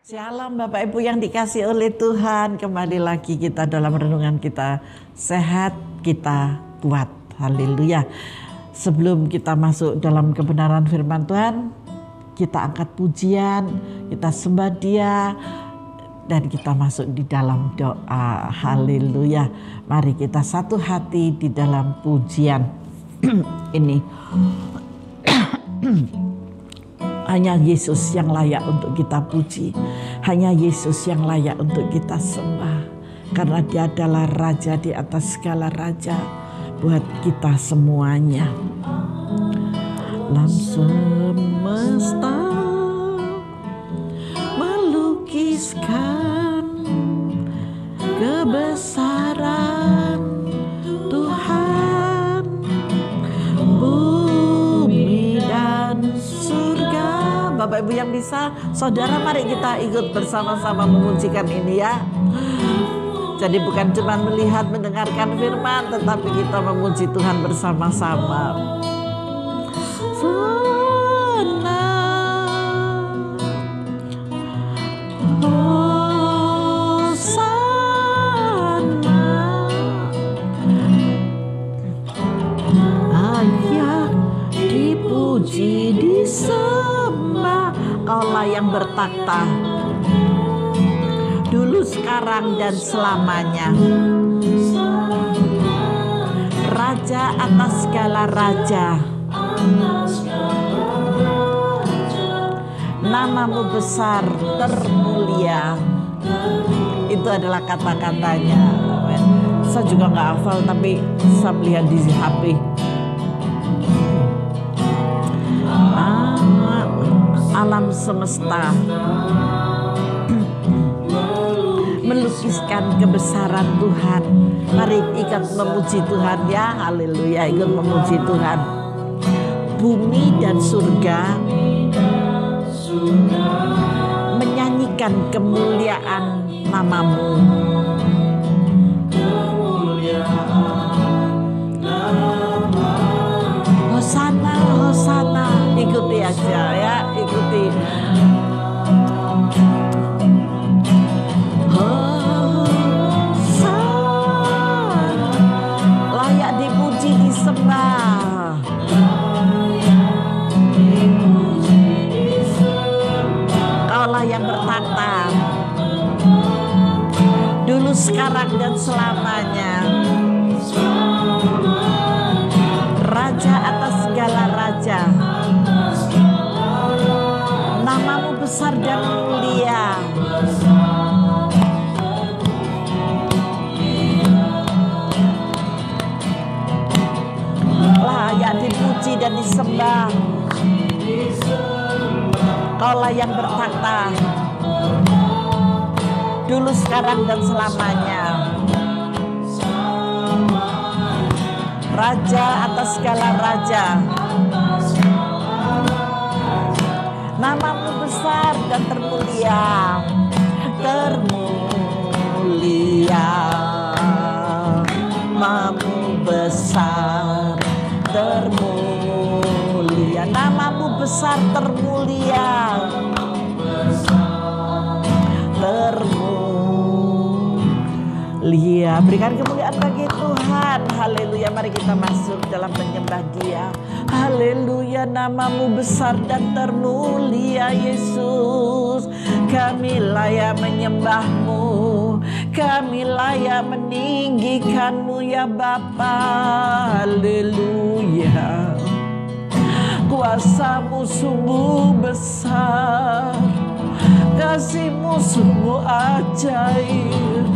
Shalom Bapak Ibu yang dikasih oleh Tuhan, kembali lagi kita dalam renungan kita, sehat kita kuat, haleluya. Sebelum kita masuk dalam kebenaran firman Tuhan, kita angkat pujian, kita sembah Dia, dan kita masuk di dalam doa, haleluya. Mari kita satu hati di dalam pujian ini. Hanya Yesus yang layak untuk kita puji. Hanya Yesus yang layak untuk kita sembah. Karena Dia adalah Raja di atas segala raja buat kita semuanya. Alam semesta melukiskan kebesaran Tuhan. Bumi dan surga. Bapak Ibu yang bisa, saudara, mari kita ikut bersama-sama memujikan ini ya. Jadi bukan cuma melihat, mendengarkan firman, tetapi kita memuji Tuhan bersama-sama. Dipuji, disembah, Kaulah yang bertakhta dulu, sekarang, dan selamanya. Raja atas segala raja, namamu besar, termulia. Itu adalah kata-katanya. Saya juga nggak hafal, tapi saya melihat di HP. Alam semesta melukiskan kebesaran Tuhan. Mari ikut memuji Tuhan ya, haleluya, ikut memuji Tuhan. Bumi dan surga menyanyikan kemuliaan namamu. Hosana, Hosana. Ikuti aja ya, ikuti. Layak dipuji, disembah. Kaulah yang bertakhta dulu, sekarang, dan selamanya. Raja atas segala raja, namamu besar dan mulia. Layak dipuji dan disembah. Kaulah yang bertakhta dulu, sekarang, dan selamanya. Raja atas segala raja, namamu besar dan termulia. Termulia, namamu besar, termulia. Namamu besar, termulia. Termulia. Berikan kemuliaan bagi Tuhan. Haleluya. Mari kita masuk dalam menyembah Dia. Haleluya. Namamu besar dan termulia, Yesus. Kami layak menyembah-Mu, kami layak meninggikan-Mu ya Bapa. Haleluya. Kuasa-Mu sungguh besar, kasih-Mu sungguh ajaib.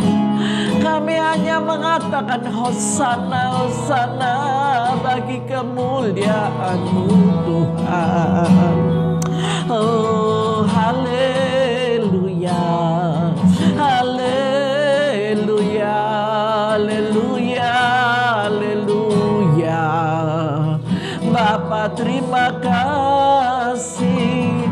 Kami hanya mengatakan Hosana, Hosana bagi kemuliaan-Mu Tuhan. Oh haleluya, haleluya, haleluya, haleluya. Bapa terima kasih,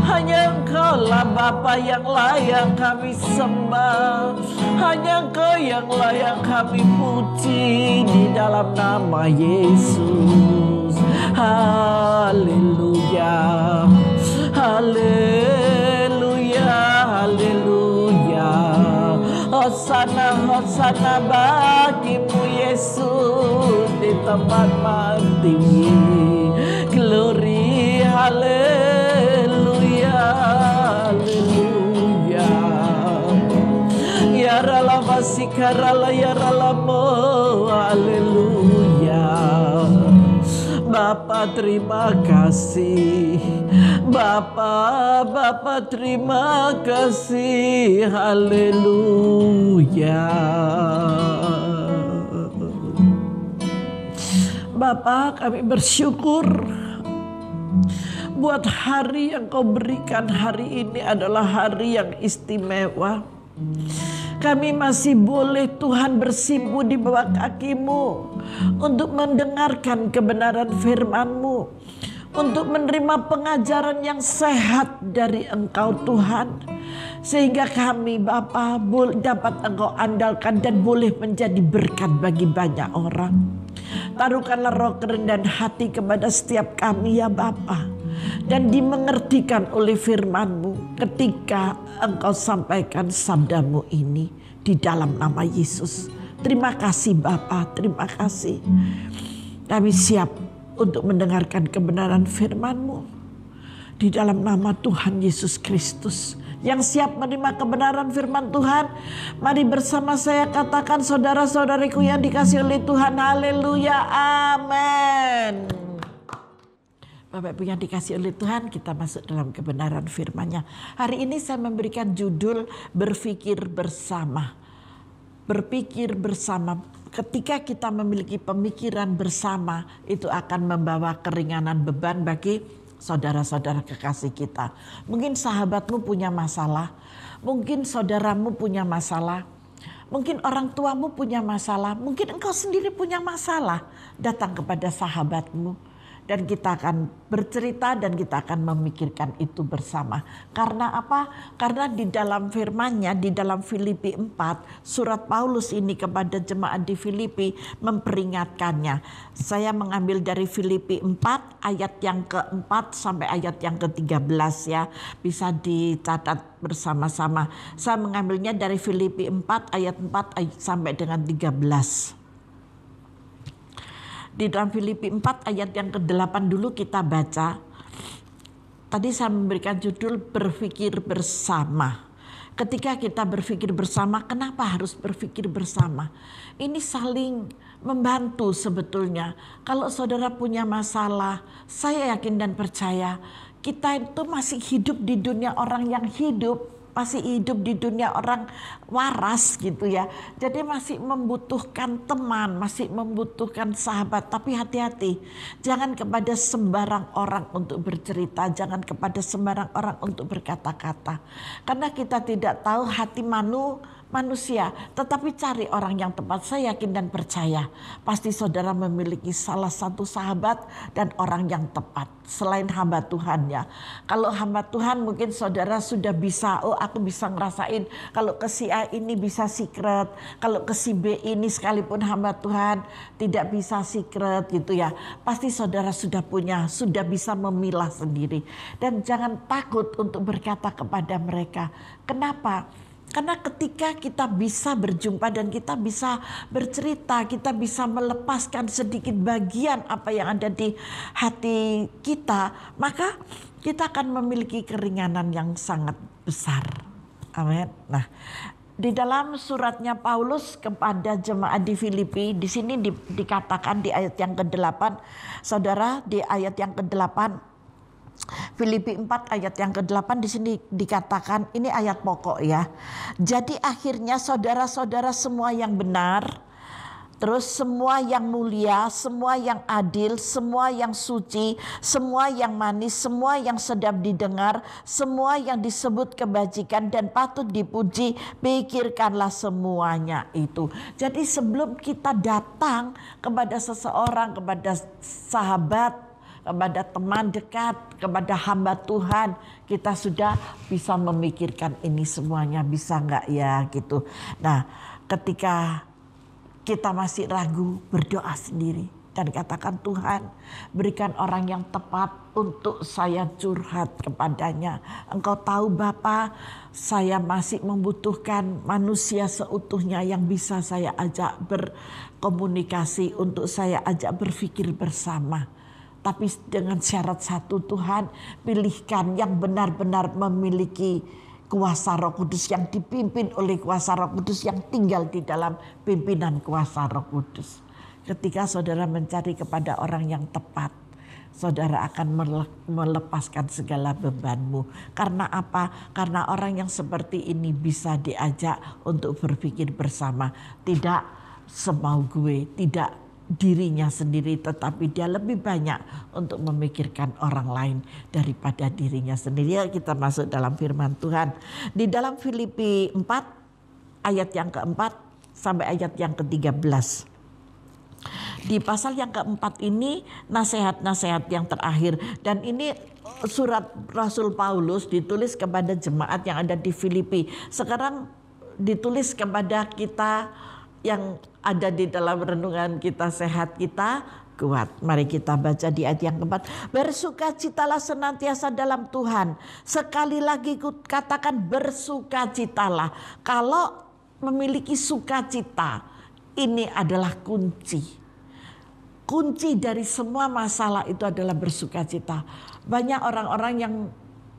hanya Engkau-lah Bapa yang layak kami sembah. Hanya Engkau yang layak kami puji di dalam nama Yesus. Haleluya, haleluya, bagimu Yesus di tempat tinggi. Glory, haleluya, haleluya. Ya rala basikarala ya ralamo, haleluya. Bapa terima kasih, Bapa terima kasih, haleluya. Bapa, kami bersyukur buat hari yang Kau berikan. Hari ini adalah hari yang istimewa. Kami masih boleh Tuhan bersimpu di bawah kaki-Mu untuk mendengarkan kebenaran firman-Mu, untuk menerima pengajaran yang sehat dari Engkau Tuhan, sehingga kami Bapa dapat Engkau andalkan dan boleh menjadi berkat bagi banyak orang. Taruhkanlah roh kerendahan hati kepada setiap kami ya Bapa, dan dimengertikan oleh firman-Mu ketika Engkau sampaikan sabda-Mu ini di dalam nama Yesus. Terima kasih Bapa, terima kasih. Kami siap untuk mendengarkan kebenaran firman-Mu di dalam nama Tuhan Yesus Kristus. Yang siap menerima kebenaran firman Tuhan, mari bersama saya katakan, saudara-saudariku yang dikasihi oleh Tuhan, haleluya, amin. Bapak Ibu yang dikasihi oleh Tuhan, kita masuk dalam kebenaran firman-Nya. Hari ini saya memberikan judul berpikir bersama. Berpikir bersama. Ketika kita memiliki pemikiran bersama, itu akan membawa keringanan beban bagi saudara-saudara kekasih kita. Mungkin sahabatmu punya masalah, mungkin saudaramu punya masalah, mungkin orang tuamu punya masalah, mungkin engkau sendiri punya masalah. Datang kepada sahabatmu dan kita akan bercerita dan kita akan memikirkan itu bersama. Karena apa? Karena di dalam firman-Nya, di dalam Filipi 4, surat Paulus ini kepada jemaat di Filipi memperingatkannya. Saya mengambil dari Filipi 4 ayat yang ke-4 sampai ayat yang ke-13 ya. Bisa dicatat bersama-sama. Saya mengambilnya dari Filipi 4 ayat 4 sampai dengan 13. Di dalam Filipi 4 ayat yang ke-8 dulu kita baca. Tadi saya memberikan judul berpikir bersama. Ketika kita berpikir bersama, kenapa harus berpikir bersama? Ini saling membantu sebetulnya. Kalau saudara punya masalah, saya yakin dan percaya kita itu masih hidup di dunia orang yang hidup. Masih hidup di dunia orang waras gitu ya. Jadi masih membutuhkan teman, masih membutuhkan sahabat. Tapi hati-hati, jangan kepada sembarang orang untuk bercerita, jangan kepada sembarang orang untuk berkata-kata. Karena kita tidak tahu hati manusia, tetapi cari orang yang tepat. Saya yakin dan percaya pasti saudara memiliki salah satu sahabat dan orang yang tepat selain hamba Tuhan ya. Kalau hamba Tuhan mungkin saudara sudah bisa, aku bisa ngerasain kalau ke si A ini bisa secret, kalau ke si B ini sekalipun hamba Tuhan tidak bisa secret gitu ya. Pasti saudara sudah bisa memilah sendiri. Dan jangan takut untuk berkata kepada mereka. Kenapa? Karena ketika kita bisa berjumpa dan kita bisa bercerita, kita bisa melepaskan sedikit bagian apa yang ada di hati kita, maka kita akan memiliki keringanan yang sangat besar. Amin. Nah, di dalam suratnya Paulus kepada jemaat di Filipi, di sini dikatakan di ayat yang ke-8, saudara, di ayat yang ke-8, Filipi 4 ayat yang ke-8 di sini dikatakan, ini ayat pokok ya. Jadi akhirnya saudara-saudara semua yang benar, terus semua yang mulia, semua yang adil, semua yang suci, semua yang manis, semua yang sedap didengar, semua yang disebut kebajikan dan patut dipuji, pikirkanlah semuanya itu. Jadi sebelum kita datang kepada seseorang, kepada sahabat, kepada teman dekat, kepada hamba Tuhan, kita sudah bisa memikirkan ini semuanya bisa nggak ya gitu. Nah, ketika kita masih ragu, berdoa sendiri dan katakan, Tuhan, berikan orang yang tepat untuk saya curhat kepadanya. Engkau tahu Bapa, saya masih membutuhkan manusia seutuhnya yang bisa saya ajak berkomunikasi, untuk saya ajak berpikir bersama. Tapi dengan syarat satu, Tuhan, pilihkan yang benar-benar memiliki kuasa Roh Kudus, yang dipimpin oleh kuasa Roh Kudus, yang tinggal di dalam pimpinan kuasa Roh Kudus. Ketika saudara mencari kepada orang yang tepat, saudara akan melepaskan segala bebanmu. Karena apa? Karena orang yang seperti ini bisa diajak untuk berpikir bersama. Tidak semau gue, tidak dirinya sendiri, tetapi dia lebih banyak untuk memikirkan orang lain daripada dirinya sendiri. Ya, kita masuk dalam firman Tuhan. Di dalam Filipi 4 ayat yang keempat sampai ayat yang ke-13. Di pasal yang keempat ini nasihat-nasihat yang terakhir, dan ini surat Rasul Paulus ditulis kepada jemaat yang ada di Filipi. Sekarang ditulis kepada kita yang ada di dalam renungan kita sehat, kita kuat. Mari kita baca di ayat yang keempat. Bersukacitalah senantiasa dalam Tuhan. Sekali lagi katakan bersukacitalah. Kalau memiliki sukacita, ini adalah kunci. Kunci dari semua masalah itu adalah bersukacita. Banyak orang-orang yang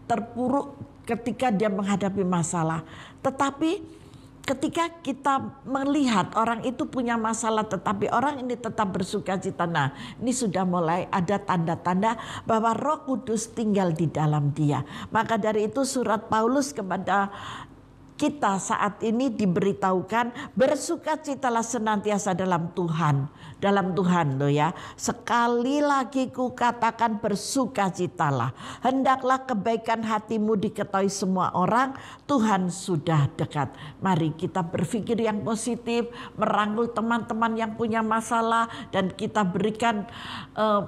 terpuruk ketika dia menghadapi masalah. Tetapi ketika kita melihat orang itu punya masalah tetapi orang ini tetap bersukacita, nah ini sudah mulai ada tanda-tanda bahwa Roh Kudus tinggal di dalam dia. Maka dari itu surat Paulus kepada kita saat ini diberitahukan, bersukacitalah senantiasa dalam Tuhan. Dalam Tuhan loh ya. Sekali lagi ku katakan bersukacitalah. Hendaklah kebaikan hatimu diketahui semua orang. Tuhan sudah dekat. Mari kita berpikir yang positif, merangkul teman-teman yang punya masalah, dan kita berikan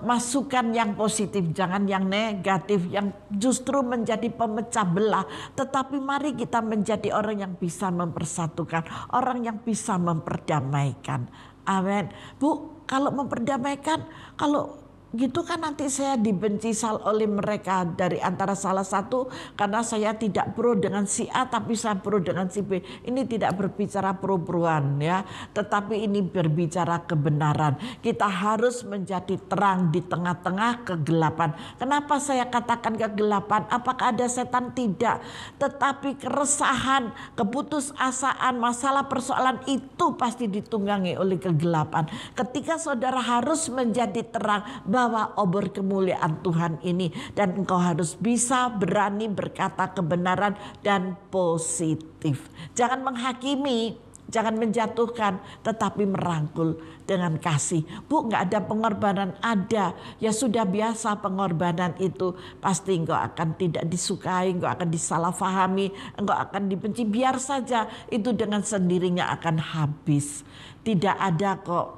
masukan yang positif. Jangan yang negatif, yang justru menjadi pemecah belah. Tetapi mari kita menjadi orang yang bisa mempersatukan, orang yang bisa memperdamaikan. Amin. Bu, kalau memperdamaikan, kalau gitu kan nanti saya dibenci oleh mereka dari antara salah satu karena saya tidak pro dengan si A tapi saya pro dengan si B. Ini tidak berbicara pro-proan ya, tetapi ini berbicara kebenaran. Kita harus menjadi terang di tengah-tengah kegelapan. Kenapa saya katakan kegelapan? Apakah ada setan? Tidak. Tetapi keresahan, keputusasaan, masalah persoalan itu pasti ditunggangi oleh kegelapan. Ketika saudara harus menjadi terang, bawa obor kemuliaan Tuhan ini, dan engkau harus bisa berani berkata kebenaran dan positif. Jangan menghakimi, jangan menjatuhkan, tetapi merangkul dengan kasih. Bu, nggak ada pengorbanan? Ada. Ya sudah, biasa pengorbanan itu. Pasti engkau akan tidak disukai, engkau akan disalahfahami, engkau akan dibenci. Biar saja, itu dengan sendirinya akan habis. Tidak ada kok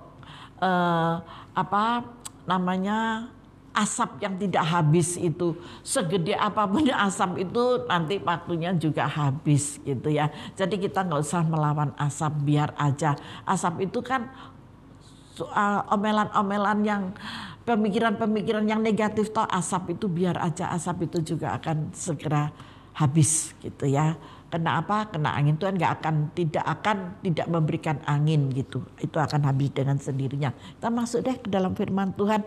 asap yang tidak habis itu. Segede apapun asap itu nanti waktunya juga habis gitu ya. Jadi kita nggak usah melawan asap, biar aja. Asap itu kan omelan-omelan yang pemikiran-pemikiran yang negatif, toh asap itu biar aja, asap itu juga akan segera habis gitu ya. Kena apa? Kena angin. Tuhan tidak memberikan angin gitu. Itu akan habis dengan sendirinya. Kita masuk deh ke dalam firman Tuhan.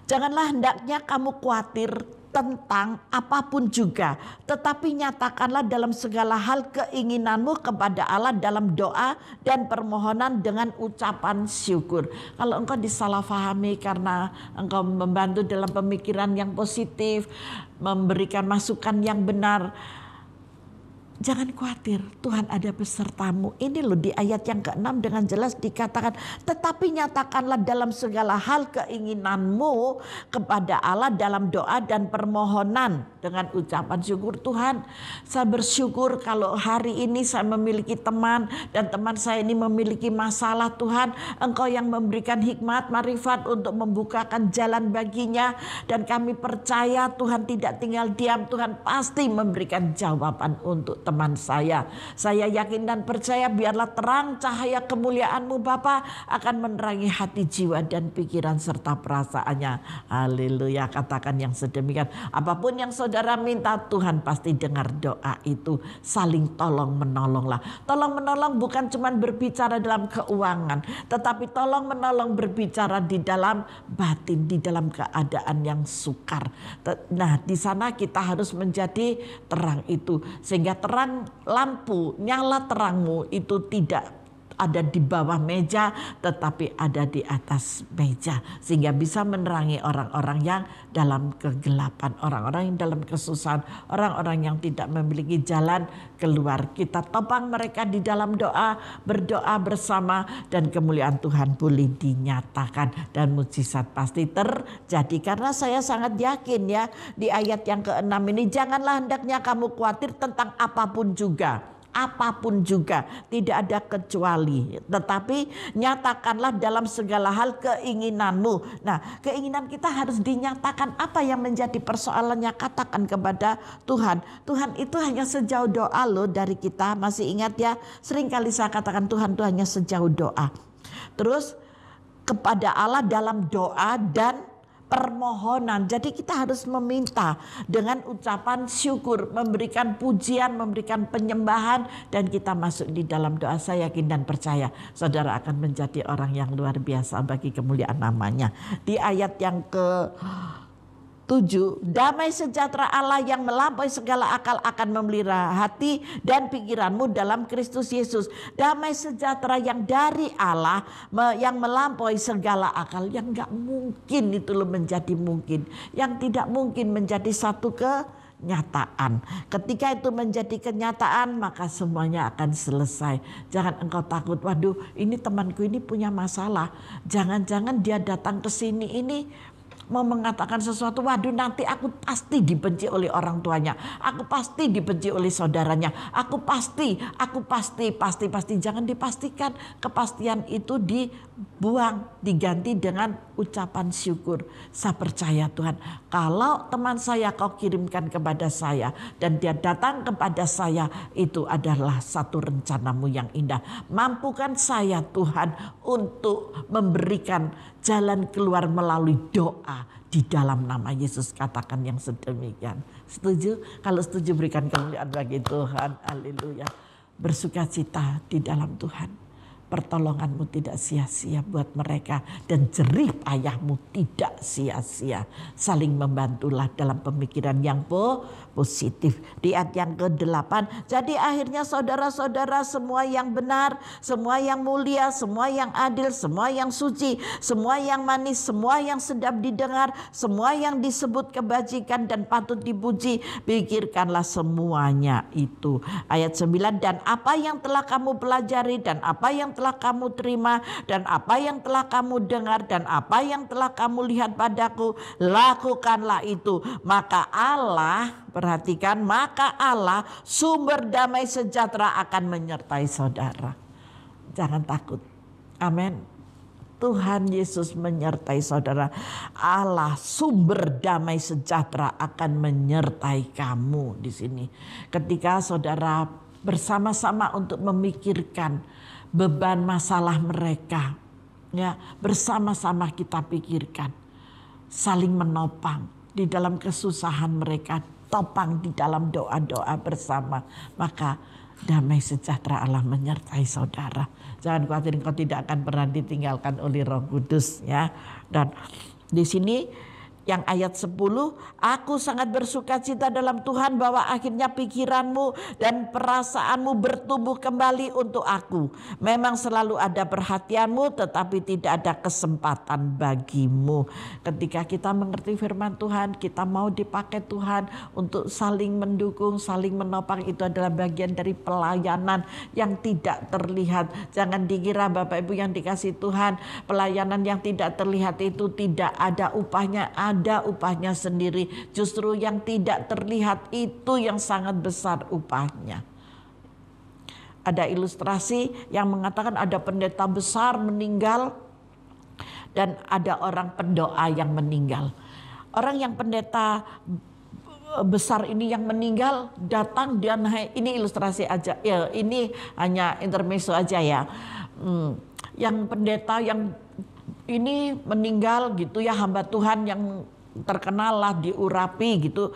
Janganlah hendaknya kamu khawatir tentang apapun juga, tetapi nyatakanlah dalam segala hal keinginanmu kepada Allah dalam doa dan permohonan dengan ucapan syukur. Kalau engkau disalahfahami karena engkau membantu dalam pemikiran yang positif, memberikan masukan yang benar, jangan khawatir, Tuhan ada besertamu. Ini loh di ayat yang ke-6 dengan jelas dikatakan, tetapi nyatakanlah dalam segala hal keinginanmu kepada Allah dalam doa dan permohonan dengan ucapan syukur. Tuhan, saya bersyukur kalau hari ini saya memiliki teman dan teman saya ini memiliki masalah. Tuhan, Engkau yang memberikan hikmat, marifat untuk membukakan jalan baginya, dan kami percaya Tuhan tidak tinggal diam. Tuhan pasti memberikan jawaban untuk teman teman-teman saya. Saya yakin dan percaya biarlah terang cahaya kemuliaan-Mu Bapa akan menerangi hati, jiwa dan pikiran serta perasaannya. Haleluya, katakan yang sedemikian. Apapun yang saudara minta, Tuhan pasti dengar doa itu. Saling tolong menolonglah. Tolong menolong bukan cuma berbicara dalam keuangan, tetapi tolong menolong berbicara di dalam batin, di dalam keadaan yang sukar. Nah, di sana kita harus menjadi terang itu, sehingga terang lampu, nyala terangmu itu tidak ada di bawah meja, tetapi ada di atas meja, sehingga bisa menerangi orang-orang yang dalam kegelapan, orang-orang yang dalam kesusahan, orang-orang yang tidak memiliki jalan keluar. Kita topang mereka di dalam doa, berdoa bersama, dan kemuliaan Tuhan boleh dinyatakan dan mukjizat pasti terjadi. Karena saya sangat yakin ya, di ayat yang ke-6 ini, janganlah hendaknya kamu khawatir tentang apapun juga. Apapun juga, tidak ada kecuali, tetapi nyatakanlah dalam segala hal keinginanmu. Nah, keinginan kita harus dinyatakan. Apa yang menjadi persoalannya, katakan kepada Tuhan. Tuhan itu hanya sejauh doa loh dari kita. Masih ingat ya, seringkali saya katakan Tuhan itu hanya sejauh doa. Terus kepada Allah dalam doa dan permohonan. Jadi kita harus meminta dengan ucapan syukur, memberikan pujian, memberikan penyembahan, dan kita masuk di dalam doa. Saya yakin dan percaya saudara akan menjadi orang yang luar biasa bagi kemuliaan namanya. Di ayat yang ke-7, damai sejahtera Allah yang melampaui segala akal akan memelihara hati dan pikiranmu dalam Kristus Yesus. Damai sejahtera yang dari Allah, yang melampaui segala akal, yang gak mungkin itu loh menjadi mungkin, yang tidak mungkin menjadi satu kenyataan. Ketika itu menjadi kenyataan, maka semuanya akan selesai. Jangan engkau takut, waduh ini temanku ini punya masalah, jangan-jangan dia datang ke sini ini mau mengatakan sesuatu, waduh nanti aku pasti dibenci oleh orang tuanya, aku pasti dibenci oleh saudaranya, aku pasti. Jangan dipastikan, kepastian itu dibuang, diganti dengan ucapan syukur. Saya percaya Tuhan, kalau teman saya kau kirimkan kepada saya dan dia datang kepada saya, itu adalah satu rencanamu yang indah. Mampukan saya Tuhan untuk memberikan jalan keluar melalui doa di dalam nama Yesus, katakan yang sedemikian. Setuju? Kalau setuju berikan kemuliaan bagi Tuhan. Haleluya. Bersukacita di dalam Tuhan. Pertolonganmu tidak sia-sia buat mereka, dan jerih ayahmu tidak sia-sia. Saling membantulah dalam pemikiran yang positif. Di ayat yang ke-8, jadi akhirnya saudara-saudara, semua yang benar, semua yang mulia, semua yang adil, semua yang suci, semua yang manis, semua yang sedap didengar, semua yang disebut kebajikan dan patut dipuji, pikirkanlah semuanya itu. Ayat 9, dan apa yang telah kamu pelajari, dan apa yang telah kamu terima, dan apa yang telah kamu dengar, dan apa yang telah kamu lihat padaku, lakukanlah itu. Maka Allah, perhatikan, maka Allah sumber damai sejahtera akan menyertai saudara. Jangan takut. Amin. Tuhan Yesus menyertai saudara. Allah sumber damai sejahtera akan menyertai kamu di sini. Ketika saudara bersama-sama untuk memikirkan beban masalah mereka, ya, bersama-sama kita pikirkan, saling menopang di dalam kesusahan mereka, topang di dalam doa-doa bersama, maka damai sejahtera Allah menyertai saudara. Jangan khawatir, engkau tidak akan pernah ditinggalkan oleh Roh Kudus, ya. Dan di sini yang ayat 10, aku sangat bersukacita dalam Tuhan bahwa akhirnya pikiranmu dan perasaanmu bertumbuh kembali untuk aku. Memang selalu ada perhatianmu, tetapi tidak ada kesempatan bagimu. Ketika kita mengerti firman Tuhan, kita mau dipakai Tuhan untuk saling mendukung, saling menopang, itu adalah bagian dari pelayanan yang tidak terlihat. Jangan dikira Bapak Ibu yang dikasih Tuhan, pelayanan yang tidak terlihat itu tidak ada upahnya. Ada upahnya sendiri. Justru yang tidak terlihat itu yang sangat besar upahnya. Ada ilustrasi yang mengatakan ada pendeta besar meninggal dan ada orang pendoa yang meninggal. Orang yang pendeta besar ini yang meninggal datang, dia naik. Ini ilustrasi aja ya, ini hanya intermezzo aja ya. Yang pendeta yang ini meninggal gitu ya, hamba Tuhan yang terkenal lah, diurapi gitu,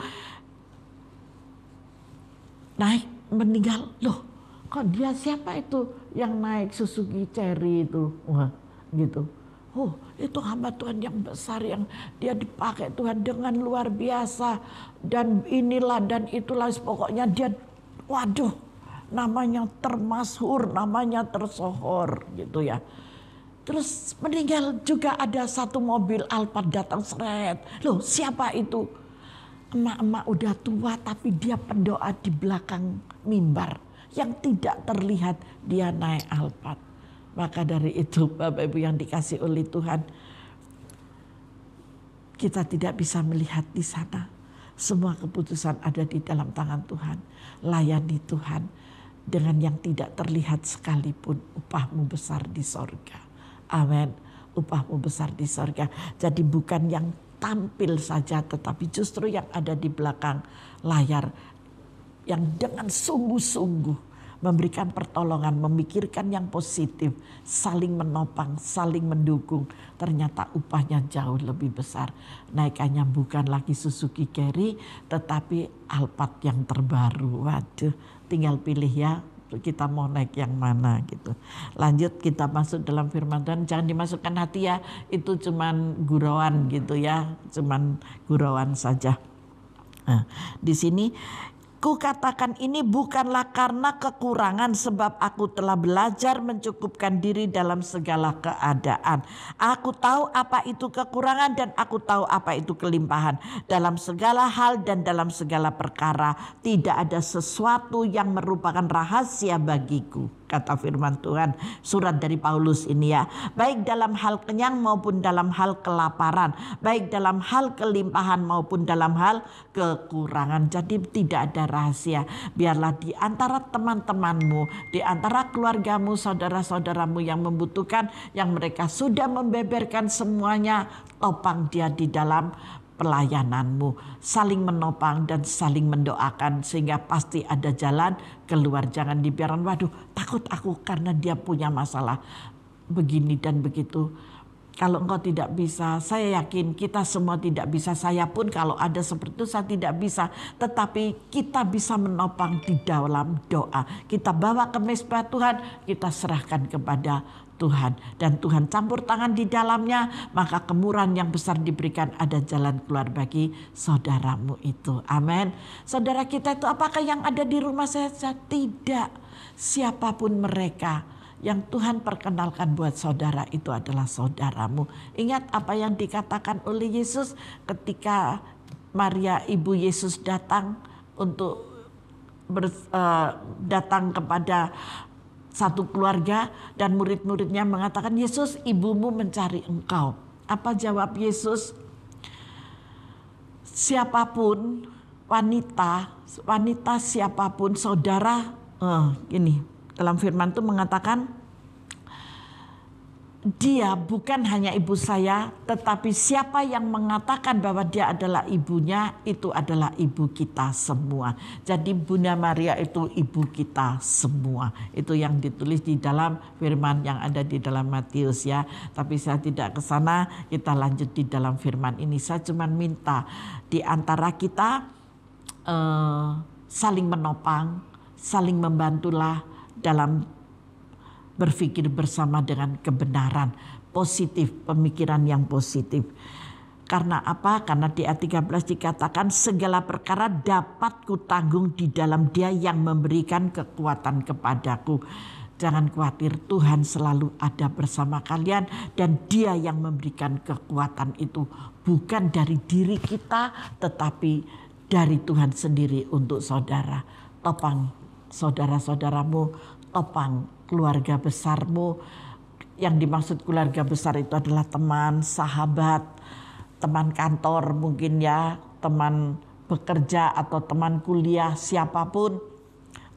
naik meninggal. Loh, kok dia siapa itu yang naik Suzuki Cherry itu? Wah, gitu. Oh, itu hamba Tuhan yang besar, yang dia dipakai Tuhan dengan luar biasa. Dan inilah dan itulah, pokoknya dia, waduh, namanya termasyhur, namanya tersohor gitu ya. Terus meninggal juga ada satu mobil Alphard datang seret. Loh, siapa itu? Emak-emak udah tua tapi dia pendoa di belakang mimbar yang tidak terlihat, dia naik Alphard. Maka dari itu Bapak Ibu yang dikasih oleh Tuhan, kita tidak bisa melihat di sana. Semua keputusan ada di dalam tangan Tuhan. Layani Tuhan dengan yang tidak terlihat sekalipun, upahmu besar di sorga. Amin. Upahmu besar di sorga. Jadi bukan yang tampil saja, tetapi justru yang ada di belakang layar, yang dengan sungguh-sungguh memberikan pertolongan, memikirkan yang positif, saling menopang, saling mendukung. Ternyata upahnya jauh lebih besar. Naikannya bukan lagi Suzuki Carry, tetapi Alphard yang terbaru. Waduh, tinggal pilih ya, kita mau naik yang mana gitu. Lanjut, kita masuk dalam firman Tuhan. Jangan dimasukkan hati ya, itu cuman gurauan gitu ya, cuman gurauan saja. Nah, di sini, kukatakan ini bukanlah karena kekurangan, sebab aku telah belajar mencukupkan diri dalam segala keadaan. Aku tahu apa itu kekurangan dan aku tahu apa itu kelimpahan. Dalam segala hal dan dalam segala perkara tidak ada sesuatu yang merupakan rahasia bagiku, kata firman Tuhan. Surat dari Paulus ini ya. Baik dalam hal kenyang maupun dalam hal kelaparan, baik dalam hal kelimpahan maupun dalam hal kekurangan. Jadi tidak ada rahasia. Biarlah di antara teman-temanmu, di antara keluargamu, saudara-saudaramu yang membutuhkan, yang mereka sudah membeberkan semuanya, topang dia di dalam pelayananmu. Saling menopang dan saling mendoakan, sehingga pasti ada jalan keluar. Jangan dibiarkan, waduh takut aku karena dia punya masalah begini dan begitu. Kalau engkau tidak bisa, saya yakin kita semua tidak bisa. Saya pun kalau ada seperti itu saya tidak bisa. Tetapi kita bisa menopang di dalam doa. Kita bawa ke mezbah Tuhan, kita serahkan kepada Tuhan. Dan Tuhan campur tangan di dalamnya, maka kemurahan yang besar diberikan, ada jalan keluar bagi saudaramu itu. Amin. Saudara kita itu apakah yang ada di rumah saja? Tidak. Siapapun mereka yang Tuhan perkenalkan buat saudara itu adalah saudaramu. Ingat apa yang dikatakan oleh Yesus ketika Maria ibu Yesus datang untuk datang kepada satu keluarga, dan murid-muridnya mengatakan, Yesus, ibumu mencari engkau. Apa jawab Yesus? Siapapun, wanita siapapun, saudara, ini dalam firman itu mengatakan, dia bukan hanya ibu saya, tetapi siapa yang mengatakan bahwa dia adalah ibunya, itu adalah ibu kita semua. Jadi Bunda Maria itu ibu kita semua. Itu yang ditulis di dalam firman yang ada di dalam Matius ya. Tapi saya tidak ke sana, kita lanjut di dalam firman ini. Saya cuma minta di antara kita saling menopang, saling membantulah dalam berpikir bersama dengan kebenaran positif, pemikiran yang positif. Karena apa? Karena di ayat 13 dikatakan segala perkara dapat kutanggung di dalam Dia yang memberikan kekuatan kepadaku. Jangan khawatir, Tuhan selalu ada bersama kalian, dan Dia yang memberikan kekuatan itu bukan dari diri kita, tetapi dari Tuhan sendiri untuk saudara. Topang saudara-saudaramu, topang keluarga besarmu. Yang dimaksud keluarga besar itu adalah teman, sahabat, teman kantor mungkin ya, teman bekerja atau teman kuliah, siapapun.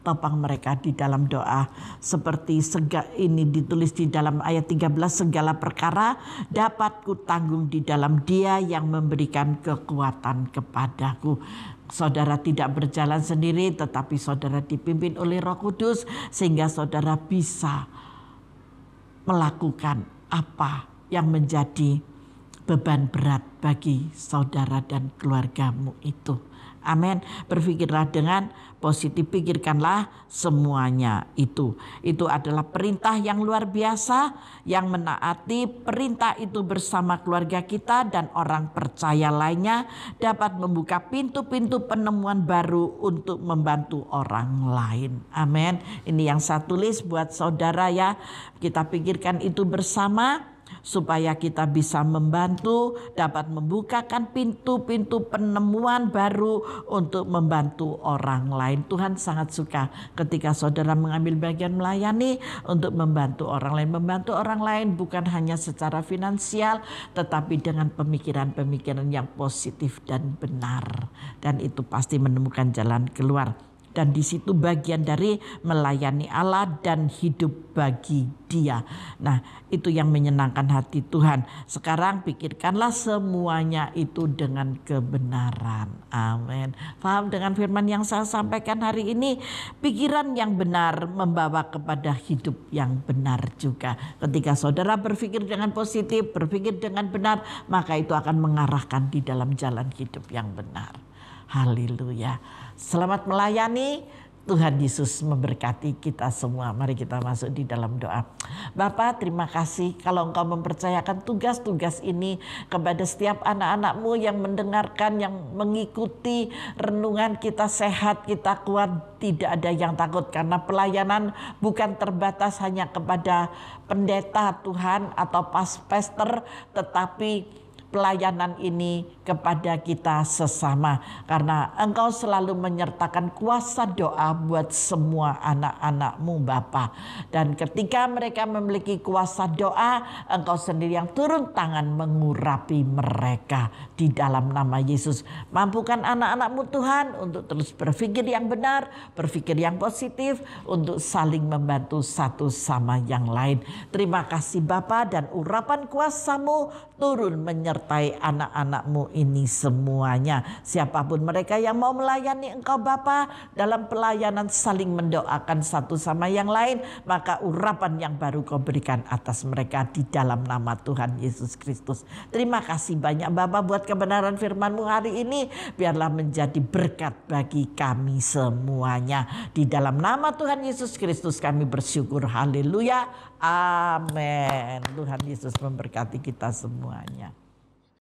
topang mereka di dalam doa. Seperti ini ditulis di dalam ayat 13, segala perkara dapat kutanggung di dalam Dia yang memberikan kekuatan kepadaku. Saudara tidak berjalan sendiri, tetapi saudara dipimpin oleh Roh Kudus sehingga saudara bisa melakukan apa yang menjadi beban berat bagi saudara dan keluargamu itu. Amin. Berpikirlah dengan positif, pikirkanlah semuanya itu. Itu adalah perintah yang luar biasa, yang menaati perintah itu bersama keluarga kita dan orang percaya lainnya dapat membuka pintu-pintu penemuan baru untuk membantu orang lain. Amin. Ini yang saya tulis buat saudara ya. Kita pikirkan itu bersama, supaya kita bisa membantu, dapat membukakan pintu-pintu penemuan baru untuk membantu orang lain. Tuhan sangat suka ketika saudara mengambil bagian melayani untuk membantu orang lain. Membantu orang lain bukan hanya secara finansial, tetapi dengan pemikiran-pemikiran yang positif dan benar. Dan itu pasti menemukan jalan keluar. Dan di situ bagian dari melayani Allah dan hidup bagi Dia. Nah, itu yang menyenangkan hati Tuhan. Sekarang pikirkanlah semuanya itu dengan kebenaran. Amin. Paham dengan firman yang saya sampaikan hari ini? Pikiran yang benar membawa kepada hidup yang benar juga. Ketika saudara berpikir dengan positif, berpikir dengan benar, maka itu akan mengarahkan di dalam jalan hidup yang benar. Haleluya. Selamat melayani. Tuhan Yesus memberkati kita semua. Mari kita masuk di dalam doa. Bapa, terima kasih kalau Engkau mempercayakan tugas-tugas ini kepada setiap anak-anak-Mu yang mendengarkan, yang mengikuti renungan. Kita sehat, kita kuat, tidak ada yang takut. Karena pelayanan bukan terbatas hanya kepada pendeta Tuhan atau pastor, tetapi pelayanan ini kepada kita sesama, karena Engkau selalu menyertakan kuasa doa buat semua anak-anak-Mu Bapa. Dan ketika mereka memiliki kuasa doa, Engkau sendiri yang turun tangan mengurapi mereka di dalam nama Yesus. Mampukan anak-anak-Mu Tuhan untuk terus berpikir yang benar, berpikir yang positif, untuk saling membantu satu sama yang lain. Terima kasih Bapa, dan urapan kuasa-Mu turun menyertai anak-anak-Mu ini semuanya. Siapapun mereka yang mau melayani Engkau Bapa, dalam pelayanan saling mendoakan satu sama yang lain, maka urapan yang baru Kau berikan atas mereka di dalam nama Tuhan Yesus Kristus. Terima kasih banyak Bapa buat kebenaran firman-Mu hari ini. Biarlah menjadi berkat bagi kami semuanya. Di dalam nama Tuhan Yesus Kristus kami bersyukur. Haleluya. Amin. Tuhan Yesus memberkati kita semuanya.